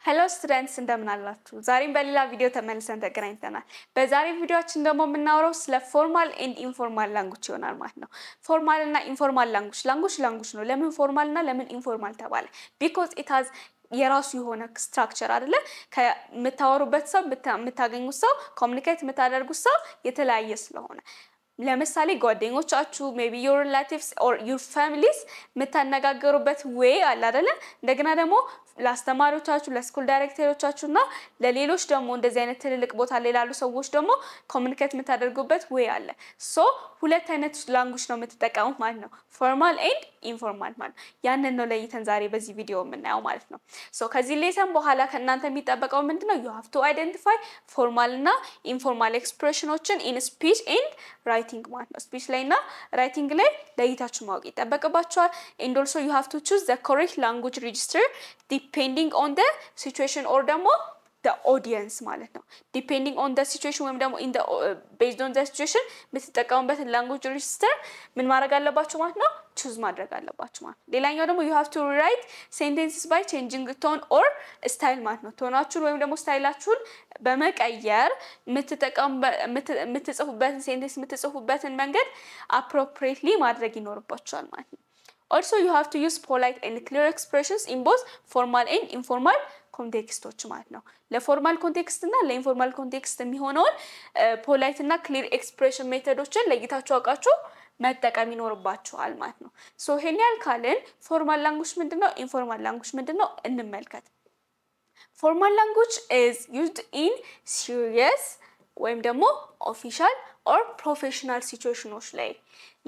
Hello students እንደምን አላችሁ ዛሬም በሌላ ቪዲዮ ተመልሰን ተገናኝተናል በዛሬ ቪዲዮአችን ደግሞ የምናወራው ስለ ፎርማል ኤንድ ኢንፎርማል ላንጉዌጅ ይሆናል ማለት ነው ፎርማል እና ኢንፎርማል ላንጉዌጅ ነው ለምን ፎርማል እና ለምን ኢንፎርማል ተባለ because it has የራሱ የሆነ ስትራክቸር አይደለ ከመታወሩበት ሰው የምታገኙት ሰው ኮሙኒኬት የምታደርጉት ሰው የተለያየ ስለሆነ ለምሳሌ ጓደኞቻችሁ maybe your relatives or your families የምታነጋገሩበት way አለ አይደለ እንደገና ደግሞ ለአስተማሪዎቻችሁ ለስኩል ዳይሬክተሮቻችሁና ለሌሎች ደግሞ እንደዚህ አይነት ትልልቅ ቦታ ላይ ላሉ ሰዎች ደግሞ ኮሙኒኬት የምታደርጉበት way አለ ሶ ሁለት አይነት ላንጉዌጅ ነው የምትጠቀሙት ማለት ነው ፎርማል ኤንድ ኢንፎርማል ማለት ያንን ነው ለይተን ዛሬ በዚህ ቪዲዮ የምናየው ማለት ነው ሶ ከዚህ ሌሰን በኋላ ከእናንተ የሚጠበቀው ምንድነው you have to identify formal እና informal expressionዎችን in speech and writing ማለት ነው speech ላይ እና writing ላይ ለይታችሁ ማወቅ ይጠበቅባችኋል and also you have to choose the correct language register depending on the situation or ደግሞ the audience ማለት ነው depending on the situation ወይም ደግሞ in the based on the situation የምትጠቀሙበት language register ምን ማድረግ አለባችሁ ማለት ነው choose ማድረግ አለባችሁ ማለት ሌላኛው ደግሞ you have to rewrite sentences by changing the tone or style ማለት ነው ቶናችሁን ወይም ደግሞ ስታይላችሁን በመቀየር የምትጽፉበትን ሴንቴንስ የምትጽፉበትን መንገድ appropriately ማድረግ ይኖርባችኋል ማለት ነው also you have to use polite and clear expressions in both formal and informal ኮንቴክስቶች ማለት ነው ለፎርማል ኮንቴክስት እና ለኢንፎርማል ኮንቴክስት የሚሆነውን ፖላይት እና ክሊር ኤክስፕሬሽን ሜተዶችን ለይታችሁ አውቃችሁ መጠቀም ይኖርባችኋል ማለት ነው ሶ ይሄን ያልካልን ፎርማል ላንጉዌጅ ምንድነው ኢንፎርማል ላንጉዌጅ ምንድነው እንመልከት formal language is used in serious ወይም ደግሞ official or professional situations ላይ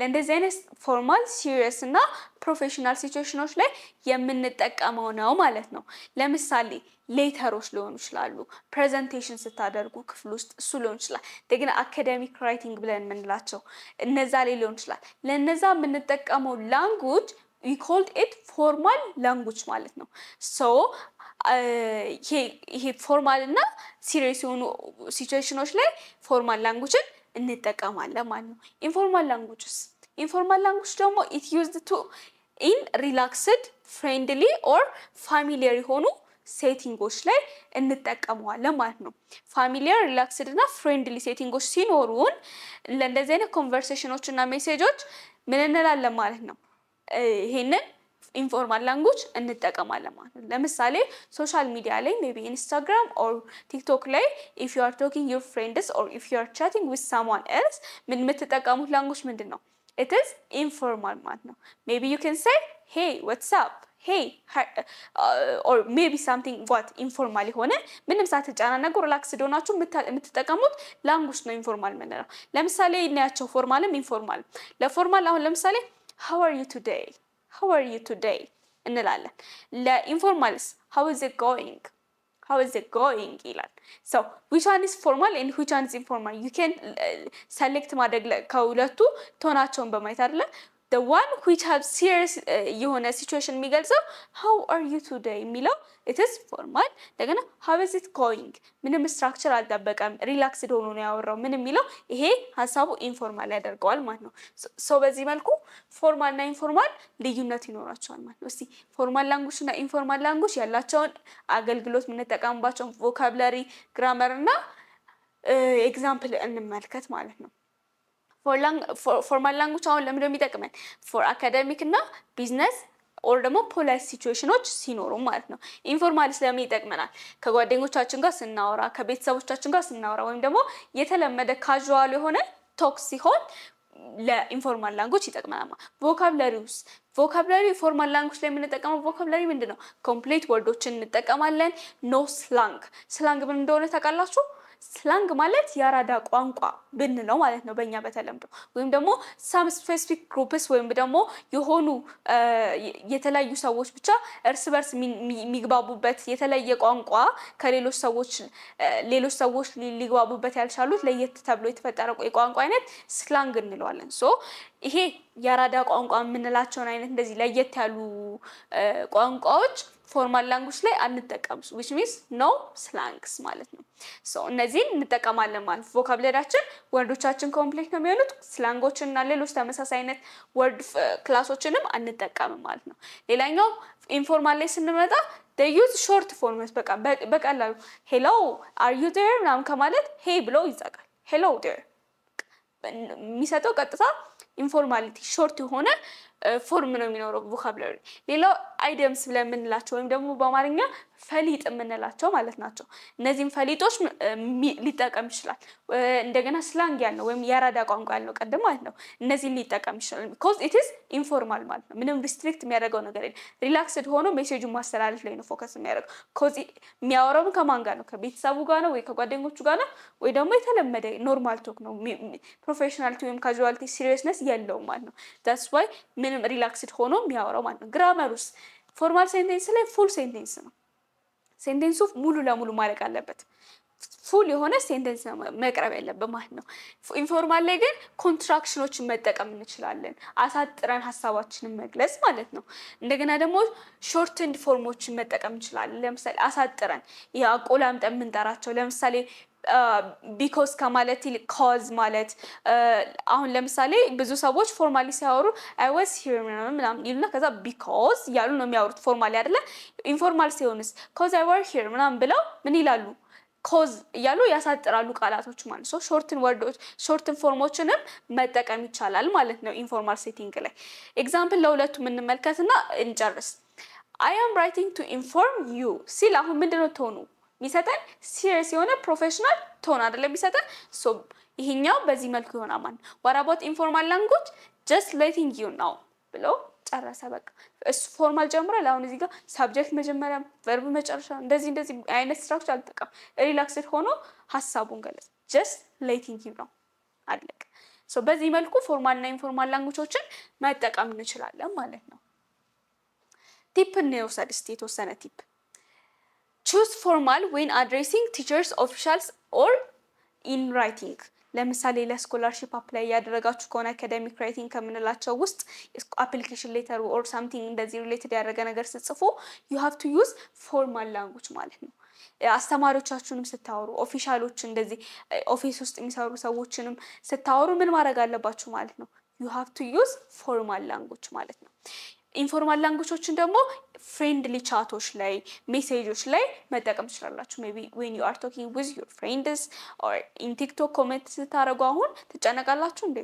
ለእንደዚህ አይነት ፎርማል ሲሪየስ እና ፕሮፌሽናል ሲቹዌሽኖች ላይ የምንጠቀመው ነው ማለት ነው ለምሳሌ ሌተሮች ሊሆኑ ይችላሉ ፕሬዘንቴሽን ስታደርጉ ክፍል ውስጥ እሱ ሊሆን ይችላል ደግና አካዳሚክ ራይቲንግ ብለን የምንላቸው እነዛ ላይ ሊሆን ይችላል ለነዛ የምንጠቀመው ላንጉዌጅ we called it formal language ማለት ነው so ይሄ ፎርማል እና ሲሪየስ የሆኑ ሲቹዌሽኖች ላይ ፎርማል ላንጉዌጅን እንጠቀማለን ማለት ነው ኢንፎርማል ላንጉዌጅ ደግሞ it used to in relaxed friendly or familiar የሆኑ ሴቲንጎች ላይ እንጠቀመዋለን ማለት ነው ፋሚሊያር ሪላክስድ እና ፍሬንድሊ ሴቲንጎች ሲኖሩን ለእንደዚህ አይነት ኮንቨርሴሽኖች እና ሜሴጆች ምን እንላለን ማለት ነው ይሄንን ኢንፎርማል ላንጉዌጅ እንጠቀማለን ማለት ነው ለምሳሌ ሶሻል ሚዲያ ላይ maybe Instagram or TikTok ላይ if you are talking your friends or if you are chatting with someone else ምን የምትጠቀሙት ላንጉዌጅ ምንድነው it is informal ማለት ነው maybe you can say hey what's up hey or maybe something what informal የሆነ ምንም ሳትጨናነቁ ሪላክስድ ሆናችሁ የምትጠቀሙት ላንጉዌጅ ነው ኢንፎርማል ምንለው ለምሳሌ እናያቸው ፎርማልም ኢንፎርማል ለፎርማል አሁን ለምሳሌ how are you today እንላለን ለኢንፎርማልስ how is it going ይላል so which one is formal and which one is informal you can select ማድረግ ከሁለቱ ቶናቸውን በማየት አይደለ the one which has serious የሆነ situation የሚገልጸው how are you today የሚለው it is formal ደግና how is it going ምንም ስትራክቸር አልጠበቀም ሪላክስድ ሆኖ ነው ያወራው ምን የሚለው ይሄ ሐሳቡ ኢንፎርማል ያደርገዋል ማለት ነው ሶ በዚህ መልኩ ፎርማል እና ኢንፎርማል ልዩነት ይኖራቸዋል ማለት ነው እስቲ ፎርማል ላንጉዌጅ እና ኢንፎርማል ላንጉዌጅ ያላቸውን አገልግሎት የምንጠቀምባቸው ቮካብላሪ ግራመር እና ኤግዛምፕል እንመልከት ማለት ነው formal language አሁን ለምን እንደሚጠቅመን for academic እና business or ደግሞ ፖላይት ሲቹዌሽኖች ሲኖሩ ማለት ነው ኢንፎርማል ስለምን ይጠቅመናል ከጓደኞቻችን ጋር ስናወራ ከቤተሰቦቻችን ጋር ስናወራ ወይም ደግሞ የተለመደ ካዡዋል የሆነ ቶክ ሲሆን ለኢንፎርማል ላንጉዌጅ ይጠቅመናል ቮካብላሪ ፎርማል ላንጉዌጅ ላይ የምንጠቀመው ቮካብላሪ ምንድነው ኮምፕሊት ወርዶችን እንጠቀማለን ኖ ስላንግ ምን እንደሆነ ታውቃላችሁ ስላንግ ማለት ያራዳ ቋንቋ ብንለው ማለት ነው በእኛ በተለምዶ ወይም ደግሞ some specific groups ወይም ደግሞ የሆኑ የተለያዩ ሰዎች ብቻ እርስ በርስ የሚግባቡበት የተለየ ቋንቋ ከሌሎች ሰዎች ሊግባቡበት ያልቻሉት ለየት ተብሎ የተፈጠረ የቋንቋ አይነት ስላንግ እንለዋለን so ይሄ የአራዳ ቋንቋ የምንላቸውን አይነት እንደዚህ ለየት ያሉ ቋንቋዎች ፎርማል ላንጉጅ ላይ አንጠቀምም which means no slangs ማለት ነው። ሶ እነዚህን እንጠቀማለን ማለት ቮካብለሪያችን ወርዶቻችን ኮምፕሌት ነው የሚሆኑት። ስላንጎችን እና ሌሎች ተመሳሳይ አይነት ወርድ ክላሶችንም አንጠቀምም ማለት ነው። ሌላኛው ኢንፎርማል ላይ ስንመጣ they use short forms በቀላሉ hello are you there ምናምን ከማለት hey ብሎ ይዘጋል። hello there የሚሰጠው ቀጥታ ኢንፎርማሊቲ ሾርት የሆነ ፎርም ነው የሚኖረው ቮካብለሪ። ሌላው አይደምስ ብለን የምንላቸው ወይም ደግሞ በአማርኛ ፈሊጥ የምንላቸው ማለት ናቸው። እነዚህም ፈሊጦች ሊጠቀም ይችላል። እንደገና ስላንግ ያልነው ወይም የአራዳ ቋንቋ ያልነው ቀደም ማለት ነው። እነዚህን ሊጠቀም ይችላል because it is ኢንፎርማል ማለት ነው። ምንም ሪስትሪክት የሚያደርገው ነገር የለም። ሪላክስድ ሆኖ ሜሴጁን ማስተላለፍ ላይ ነው ፎከስ የሚያደርገው because የሚያወራው ከማን ጋር ነው? ከቤተሰቡ ጋር ነው ወይ ከጓደኞቹ ጋር ነው ወይ ደግሞ የተለመደ ኖርማል ቶክ ነው። ፕሮፌሽናሊቲ ወይም ካዡዋሊቲ ሲሪየስነስ የለውም ማለት ነው። that's why ምንም ሪላክስድ ሆኖ የሚያወራው ማለት ነው። ግራመሩስ ፎርማል ሴንቴንስ ላይ ፉል ሴንቴንስ ነው። ሴንቴንሱ ሙሉ ለሙሉ ማለቅ አለበት። ፉል የሆነ ሴንቴንስ ነው መቅረብ ያለበት ማለት ነው። ኢንፎርማል ላይ ግን ኮንትራክሽኖችን መጠቀም እንችላለን፣ አሳጥረን ሀሳባችንን መግለጽ ማለት ነው። እንደገና ደግሞ ሾርትንድ ፎርሞችን መጠቀም እንችላለን። ለምሳሌ አሳጥረን የአቆላምጠን የምንጠራቸው ለምሳሌ ቢኮዝ ከማለት ይልቅ ኮዝ ማለት። አሁን ለምሳሌ ብዙ ሰዎች ፎርማሊ ሲያወሩ አይ ዋዝ ሂር ምናምን ይሉና ከዛ ቢኮዝ እያሉ ነው የሚያወሩት ፎርማሊ አይደለ። ኢንፎርማል ሲሆንስ ኮዝ አይ ወር ሂር ምናምን ብለው ምን ይላሉ? ኮዝ እያሉ ያሳጥራሉ ቃላቶች ማለት ነው። ሾርትን ወርዶች ሾርትን ፎርሞችንም መጠቀም ይቻላል ማለት ነው ኢንፎርማል ሴቲንግ ላይ። ኤግዛምፕል ለሁለቱ እንመልከትና እንጨርስ። አይ አም ራይቲንግ ቱ ኢንፎርም ዩ ሲል አሁን ምንድነው ትሆኑ የሚሰጠን ሲሪየስ የሆነ ፕሮፌሽናል ቶን አይደለም የሚሰጠን። ሶ ይሄኛው በዚህ መልኩ ይሆናል ማለት ነው። what about informal language just letting you know ብሎ ጨረሰ በቃ። እሱ ፎርማል ጀምሯል። አሁን እዚህ ጋር ሳብጀክት መጀመሪያ ቨርብ መጨረሻ እንደዚህ አይነት ስትራክቸር አልጠቀም። ሪላክስድ ሆኖ ሀሳቡን ገለጽ just letting you know አለቀ። ሶ በዚህ መልኩ ፎርማል እና ኢንፎርማል ላንጉጆችን መጠቀም እንችላለን ማለት ነው። ቲፕ እንውሰድ እስቲ የተወሰነ ቲፕ። choose formal when addressing teachers, officials or in writing። ለምሳሌ ለስኮላርሺፕ አፕላይ ያደረጋችሁ ከሆነ አካዳሚክ ራይቲንግ ከምንላቸው ውስጥ አፕሊኬሽን ሌተር ኦር ሳምቲንግ እንደዚህ ሪሌትድ ያደረገ ነገር ስትጽፉ you have to use formal language ማለት ነው። አስተማሪዎቻችሁንም ስታወሩ ኦፊሻሎች እንደዚህ ኦፊስ ውስጥ የሚሰሩ ሰዎችንም ስታወሩ ምን ማድረግ አለባችሁ ማለት ነው? you have to use formal language ማለት ነው። ኢንፎርማል ላንጉጆችን ደግሞ ፍሬንድሊ ቻቶች ላይ ሜሴጆች ላይ መጠቀም ትችላላችሁ። ሜቢ when you are talking with your friends or in TikTok ኮሜንት ስታደርጉ አሁን ትጨነቃላችሁ እንዴ?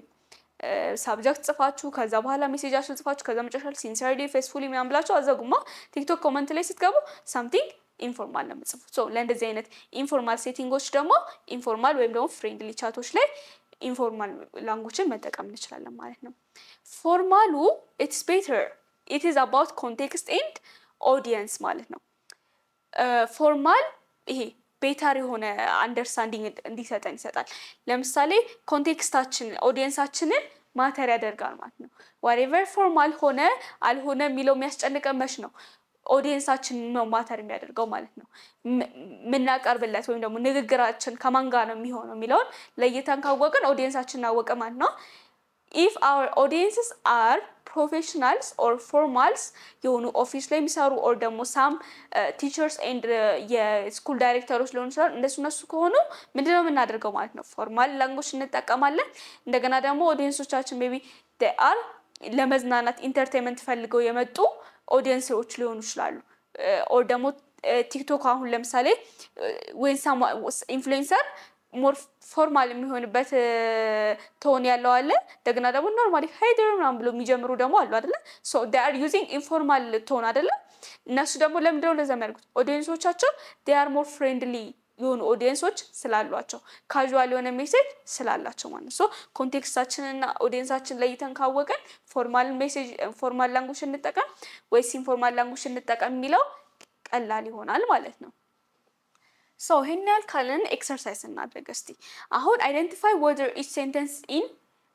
ሳብጀክት ጽፋችሁ ከዛ በኋላ ሜሴጃችሁን ጽፋችሁ ከዛ መጨረሻ ሲንሲየርሊ ፌስፉሊ ምናምን ብላችሁ አዘጉማ። ቲክቶክ ኮሜንት ላይ ስትገቡ something ኢንፎርማል ነው የምጽፉት። ሶ ለእንደዚህ አይነት ኢንፎርማል ሴቲንጎች ደግሞ ኢንፎርማል ወይም ደግሞ ፍሬንድሊ ቻቶች ላይ ኢንፎርማል ላንጉጅን መጠቀም እንችላለን ማለት ነው። ፎርማሉ it's better it is about context and audience ማለት ነው። ፎርማል ይሄ ቤተር የሆነ አንደርስታንዲንግ እንዲሰጠን ይሰጣል። ለምሳሌ ኮንቴክስታችን ኦዲየንሳችንን ማተር ያደርጋል ማለት ነው። whatever ፎርማል ሆነ አልሆነ የሚለው የሚያስጨንቀን መች ነው? ኦዲየንሳችን ነው ማተር የሚያደርገው ማለት ነው። ምናቀርብለት ወይም ደግሞ ንግግራችን ከማን ጋር ነው የሚሆነው የሚለውን ለይተን ካወቅን ኦዲየንሳችንን አወቀ ማለት ነው። if our audiences are professionals or formals የሆኑ ኦፊስ ላይ የሚሰሩ or ደግሞ some teachers and የስኩል ዳይሬክተሮች ሊሆኑ ይችላሉ። እነሱ ከሆኑ ምንድነው የምናደርገው ማለት ነው? ፎርማል ላንጉጅ እንጠቀማለን። እንደገና ደግሞ ኦዲየንሶቻችን ሜቢ they are ለመዝናናት ኢንተርቴይንመንት ፈልገው የመጡ ኦዲየንሶች ሊሆኑ ይችላሉ። or ደግሞ ቲክቶክ አሁን ለምሳሌ when some influencer ሞር ፎርማል የሚሆንበት ቶን ያለው አለ። እንደገና ደግሞ ኖርማሊ ሄደር ምናምን ብሎ የሚጀምሩ ደግሞ አሉ አይደለ? ሶ they are using informal ቶን አይደለ? እነሱ ደግሞ ለምንድነው እንደዛ የሚያደርጉት? ኦዲየንሶቻቸው they are more friendly የሆኑ ኦዲየንሶች ስላሏቸው ካዡዋል የሆነ ሜሴጅ ስላላቸው ማለት ነው። ሶ ኮንቴክስታችንና ኦዲየንሳችን ለይተን ካወቀን ፎርማል ሜሴጅ ፎርማል ላንጉጅ እንጠቀም ወይስ ኢንፎርማል ላንጉጅ እንጠቀም የሚለው ቀላል ይሆናል ማለት ነው። ሶ ይሄን ያህል ካለን ኤክሰርሳይዝ እናድርግ እስቲ። አሁን አይደንቲፋይ whether each sentence in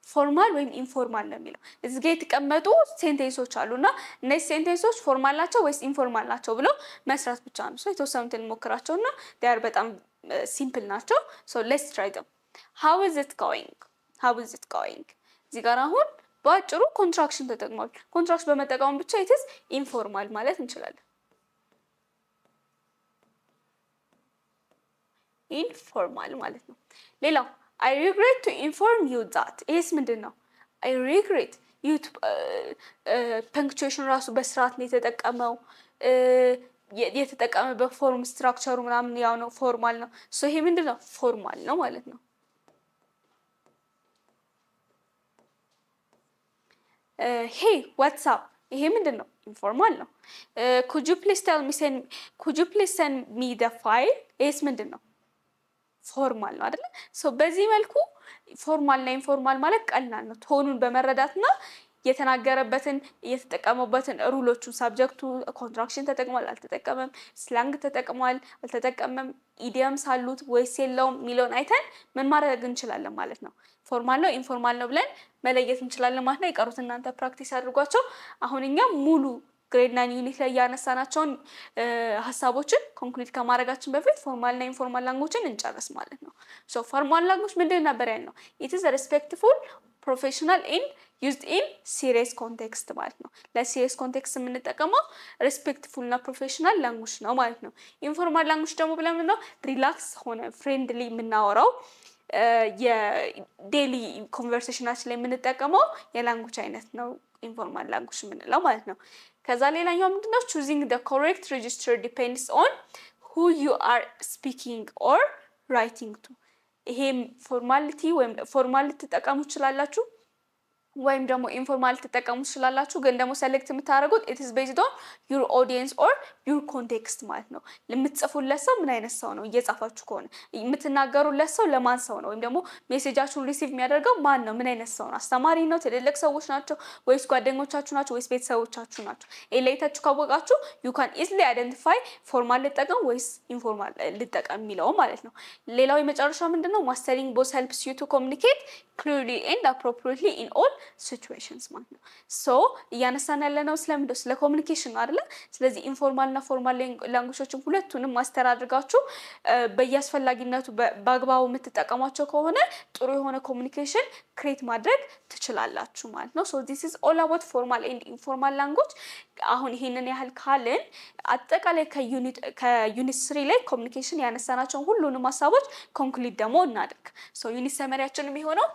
ፎርማል ወይም ኢንፎርማል ነው የሚለው እዚህ ጋር የተቀመጡ ሴንቴንሶች አሉና እነዚህ ሴንቴንሶች ፎርማል ናቸው ወይስ ኢንፎርማል ናቸው ብሎ መስራት ብቻ ነው። ሶ የተወሰኑትን እንሞክራቸውና they are በጣም ሲምፕል ናቸው። ሶ let's try them. how is it going እዚህ ጋር አሁን በአጭሩ ኮንትራክሽን ተጠቅሟል። ኮንትራክሽን በመጠቀሙ ብቻ ኢትስ ኢንፎርማል ማለት እንችላለን። ኢንፎርማል ማለት ነው። ሌላው I regret to inform you that ይሄስ ምንድን ነው? I regret ፐንክቹዌሽን ራሱ በስርዓት ነው የተጠቀመው። የተጠቀመበት ፎርም ስትራክቸሩ ምናምን ያው ነው፣ ፎርማል ነው። ሶ ይሄ ምንድን ነው? ፎርማል ነው ማለት ነው። ሄይ ዋትስአፕ ይሄ ምንድን ነው? ኢንፎርማል ነው። could you please send me the file ይሄስ ምንድን ነው? ፎርማል ነው አይደለ? ሶ በዚህ መልኩ ፎርማል እና ኢንፎርማል ማለት ቀላል ነው። ቶኑን በመረዳትና የተናገረበትን የተጠቀመበትን ሩሎቹን ሳብጀክቱ ኮንትራክሽን ተጠቅሟል አልተጠቀመም፣ ስላንግ ተጠቅሟል አልተጠቀመም፣ ኢዲየምስ አሉት ወይስ የለውም የሚለውን አይተን ምን ማድረግ እንችላለን ማለት ነው። ፎርማል ነው ኢንፎርማል ነው ብለን መለየት እንችላለን ማለት ነው። የቀሩት እናንተ ፕራክቲስ አድርጓቸው። አሁን እኛ ሙሉ ግሬድ 9 ዩኒት ላይ ያነሳናቸውን ሀሳቦችን ኮንክሉድ ከማድረጋችን በፊት ፎርማል እና ኢንፎርማል ላንጉጅን እንጨርስ ማለት ነው። ሶ ፎርማል ላንጉጅ ምንድን ነበር ያልነው? ኢት ኢዝ ሬስፔክትፉል ፕሮፌሽናል ኤንድ ዩዝድ ኢን ሲሪየስ ኮንቴክስት ማለት ነው። ለሲሪየስ ኮንቴክስት የምንጠቀመው ሬስፔክትፉል እና ፕሮፌሽናል ላንጉጅ ነው ማለት ነው። ኢንፎርማል ላንጉጅ ደግሞ ብለን ነው ሪላክስ ሆነ ፍሬንድሊ የምናወራው የዴሊ ኮንቨርሴሽናችን ላይ የምንጠቀመው የላንጉጅ አይነት ነው ኢንፎርማል ላንጉጅ የምንለው ማለት ነው። ከዛ ሌላኛው ምንድነው? choosing the correct register depends on who you are speaking or writing to። ይሄ ፎርማሊቲ ወይም ፎርማል ልትጠቀሙ ትችላላችሁ ወይም ደግሞ ኢንፎርማል ልትጠቀሙ ትችላላችሁ። ግን ደግሞ ሴሌክት የምታደርጉት it is based on your audience or your context ማለት ነው። ለምትጽፉለት ሰው ምን አይነት ሰው ነው፣ እየጻፋችሁ ከሆነ የምትናገሩለት ሰው ለማን ሰው ነው፣ ወይም ደግሞ ሜሴጃችሁን ሪሲቭ የሚያደርገው ማን ነው፣ ምን አይነት ሰው ነው፣ አስተማሪ ነው፣ ትልልቅ ሰዎች ናቸው ወይስ ጓደኞቻችሁ ናቸው ወይስ ቤተሰቦቻችሁ ናቸው። ኤሌታችሁ ካወቃችሁ you can easily identify ፎርማል ልጠቀም ወይስ ኢንፎርማል ልጠቀም የሚለው ማለት ነው። ሌላው የመጨረሻው ምንድነው? mastering both helps you to communicate clearly and appropriately in all ሲቹዌሽንስ ማለት ነው። ሶ እያነሳን ያለነው ስለምንድነው? ስለ ኮሚኒኬሽን ነው አይደለ? ስለዚህ ኢንፎርማል እና ፎርማል ላንጉጆችን ሁለቱንም ማስተር አድርጋችሁ በየአስፈላጊነቱ በአግባቡ የምትጠቀሟቸው ከሆነ ጥሩ የሆነ ኮሚኒኬሽን ክሬት ማድረግ ትችላላችሁ ማለት ነው። ሶ ዲስ ኢዝ ኦል አባውት ፎርማል ኤንድ ኢንፎርማል ላንጉጅ። አሁን ይሄንን ያህል ካልን አጠቃላይ ከዩኒት 3 ላይ ኮሚኒኬሽን ያነሳናቸውን ሁሉንም ሀሳቦች ኮንክሉድ ደግሞ እናድርግ። ሶ ዩኒት ሰመሪያችን የሚሆነው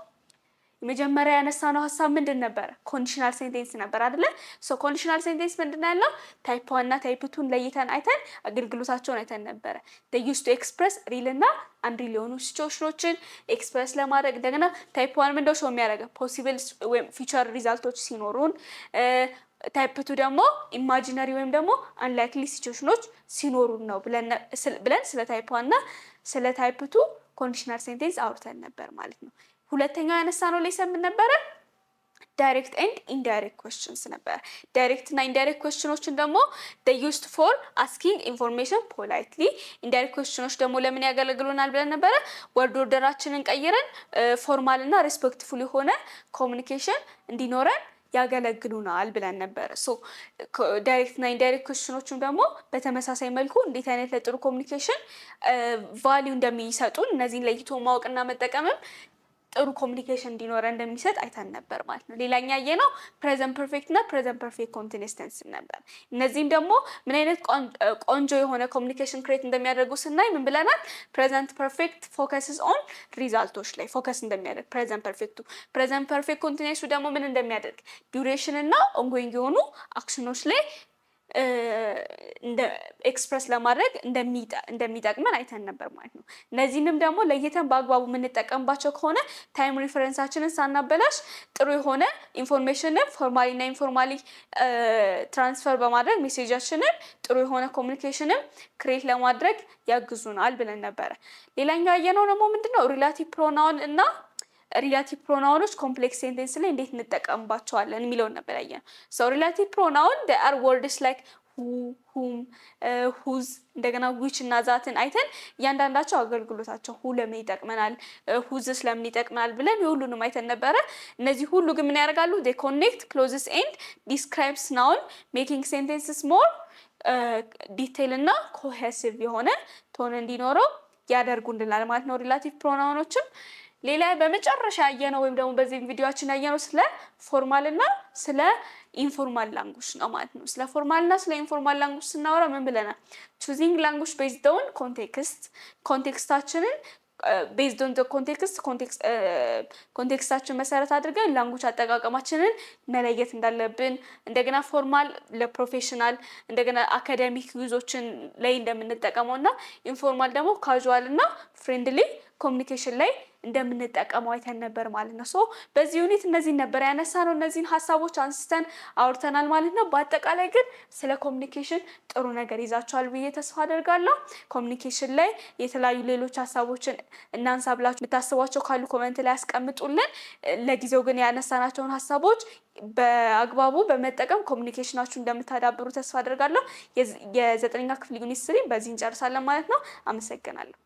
የመጀመሪያ ያነሳነው ሀሳብ ምንድን ነበር? ኮንዲሽናል ሴንቴንስ ነበር አይደለ? ሶ ኮንዲሽናል ሴንቴንስ ምንድን ያለው? ታይፕ 1 እና ታይፕ 2 ለይተን አይተን አገልግሎታቸውን አይተን ነበረ። they used to express ሪል እና አንሪል የሆኑ ሲቹዌሽኖችን ኤክስፕረስ ለማድረግ እንደገና ታይፕ 1 ምንድነው ሾው የሚያደርገው? ፖሲብል ወይም ፊቸር ሪዛልቶች ሲኖሩን፣ ታይፕ 2 ደግሞ ኢማጂነሪ ወይም ደግሞ አንላይክሊ ሲቹዌሽኖች ሲኖሩን ነው ብለን ስለ ታይፕ 1 እና ስለ ታይፕ 2 ኮንዲሽናል ሴንቴንስ አውርተን ነበር ማለት ነው። ሁለተኛው ያነሳነው ሌሰን ምን ነበረ? ዳይሬክት ኤንድ ኢንዳይሬክት ኩዌስችንስ ነበረ። ዳይሬክት እና ኢንዳይሬክት ኩዌስችኖችን ደግሞ they used for asking information politely። ኢንዳይሬክት ኩዌስችኖች ደግሞ ለምን ያገለግሉናል ብለን ነበረ? ወርድ ኦርደራችንን ቀይረን ፎርማል እና ሬስፔክትፉል የሆነ ኮሚኒኬሽን እንዲኖረን ያገለግሉናል ብለን ነበረ። ሶ ዳይሬክት እና ኢንዳይሬክት ኩዌስችኖቹም ደግሞ በተመሳሳይ መልኩ እንዴት አይነት ለጥሩ ኮሚኒኬሽን ቫልዩ እንደሚሰጡን እነዚህን ለይቶ ማወቅና መጠቀምም ጥሩ ኮሚኒኬሽን እንዲኖረ እንደሚሰጥ አይተን ነበር ማለት ነው። ሌላኛ ያየነው ፕሬዘንት ፐርፌክት እና ፕሬዘንት ፐርፌክት ኮንቲኒየስ ቴንስ ነበር። እነዚህም ደግሞ ምን አይነት ቆንጆ የሆነ ኮሚኒኬሽን ክሬት እንደሚያደርጉ ስናይ ምን ብለናል? ፕሬዘንት ፐርፌክት ፎከስስ ኦን ሪዛልቶች ላይ ፎከስ እንደሚያደርግ ፕሬዘንት ፐርፌክቱ። ፕሬዘንት ፐርፌክት ኮንቲኒየሱ ደግሞ ምን እንደሚያደርግ ዱሬሽን እና ኦንጎይንግ የሆኑ አክሽኖች ላይ እንደ ኤክስፕረስ ለማድረግ እንደሚጠቅመን አይተን ነበር ማለት ነው። እነዚህንም ደግሞ ለይተን በአግባቡ የምንጠቀምባቸው ከሆነ ታይም ሪፈረንሳችንን ሳናበላሽ ጥሩ የሆነ ኢንፎርሜሽንን ፎርማሊ እና ኢንፎርማሊ ትራንስፈር በማድረግ ሜሴጃችንን ጥሩ የሆነ ኮሚኒኬሽንን ክሬት ለማድረግ ያግዙናል ብለን ነበረ። ሌላኛው ያየነው ደግሞ ምንድነው? ሪላቲቭ ፕሮናውን እና ሪላቲቭ ፕሮናውኖች ኮምፕሌክስ ሴንቴንስ ላይ እንዴት እንጠቀምባቸዋለን የሚለውን ነበር ያየነው። ሶ ሪላቲቭ ፕሮናውን they are words like who, whom, whose እንደገና which እና ዛትን አይተን እያንዳንዳቸው አገልግሎታቸው who ለምን ይጠቅመናል፣ whose ለምን ይጠቅመናል ብለን የሁሉንም አይተን ነበረ። እነዚህ ሁሉ ግን ምን ያደርጋሉ? they connect clauses and describes noun making sentences more ዲቴይል እና ኮሄሲቭ የሆነ ቶን እንዲኖረው ያደርጉልናል ማለት ነው ሪላቲቭ ፕሮናውኖችም። ሌላ በመጨረሻ ያየነው ወይም ደግሞ በዚህ ቪዲዮአችን ያየነው ስለ ፎርማል እና ስለ ኢንፎርማል ላንጉጅ ነው ማለት ነው። ስለ ፎርማል እና ስለ ኢንፎርማል ላንጉጅ ስናወራ ምን ብለናል? ቹዚንግ ላንጉጅ ቤዝድ ኦን ኮንቴክስት፣ ኮንቴክስታችንን ቤዝድ ኦን ኮንቴክስታችን መሰረት አድርገን ላንጉጅ አጠቃቀማችንን መለየት እንዳለብን፣ እንደገና ፎርማል ለፕሮፌሽናል እንደገና አካዳሚክ ዩዞችን ላይ እንደምንጠቀመው እና ኢንፎርማል ደግሞ ካዥዋል እና ፍሬንድሊ ኮሚኒኬሽን ላይ እንደምንጠቀመው አይተን ነበር ማለት ነው። ሶ በዚህ ዩኒት እነዚህን ነበር ያነሳነው። እነዚህን ሀሳቦች አንስተን አውርተናል ማለት ነው። በአጠቃላይ ግን ስለ ኮሚኒኬሽን ጥሩ ነገር ይዛችኋል ብዬ ተስፋ አደርጋለሁ። ኮሚኒኬሽን ላይ የተለያዩ ሌሎች ሀሳቦችን እናንሳ ብላችሁ የምታስቧቸው ካሉ ኮመንት ላይ ያስቀምጡልን። ለጊዜው ግን ያነሳናቸውን ሀሳቦች በአግባቡ በመጠቀም ኮሚኒኬሽናችሁ እንደምታዳብሩ ተስፋ አደርጋለሁ። የ9ኛ ክፍል ዩኒት 3 በዚህ እንጨርሳለን ማለት ነው። አመሰግናለሁ።